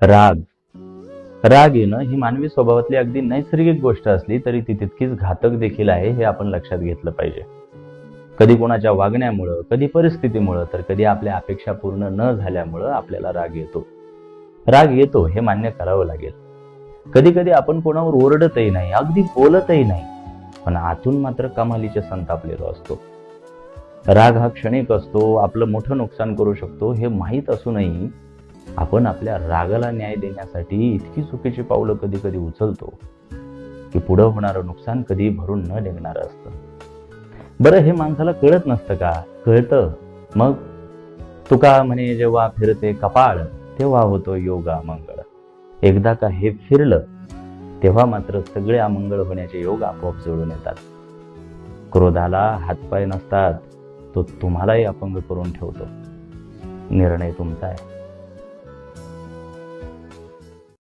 राग राग येणं ही मानवी स्वभावातली अगदी नैसर्गिक गोष्ट असली तरी ती तितकीच घातक देखील आहे हे आपण लक्षात घेतलं पाहिजे. कधी कोणाच्या वागण्यामुळं, कधी परिस्थितीमुळं, तर कधी आपल्या अपेक्षा पूर्ण न झाल्यामुळं आपल्याला राग येतो. राग येतो हे मान्य करावं लागेल. कधी कधी आपण कोणावर ओरडतही नाही, अगदी बोलतही नाही, पण आतून मात्र कमालीचे संतापलेलो असतो. राग हा क्षणिक असतो, आपलं मोठं नुकसान करू शकतो हे माहीत असूनही आपण आपल्या रागाला न्याय देण्यासाठी इतकी चुकीची पावलं कधी कधी उचलतो की पुढं होणारं नुकसान कधी भरून न निघणारं असतं. बरं, हे माणसाला कळत नसतं का? कळतं. मग तुका म्हणे, जेव्हा फिरते कपाळ तेव्हा होतो योगा मंगळ. एकदा का हे फिरलं तेव्हा मात्र सगळे अमंगळ होण्याचे योग आपोआप जुळून येतात. क्रोधाला हातपाय नसतात, तो तुम्हालाही अपंग करून ठेवतो. निर्णय तुमचा आहे.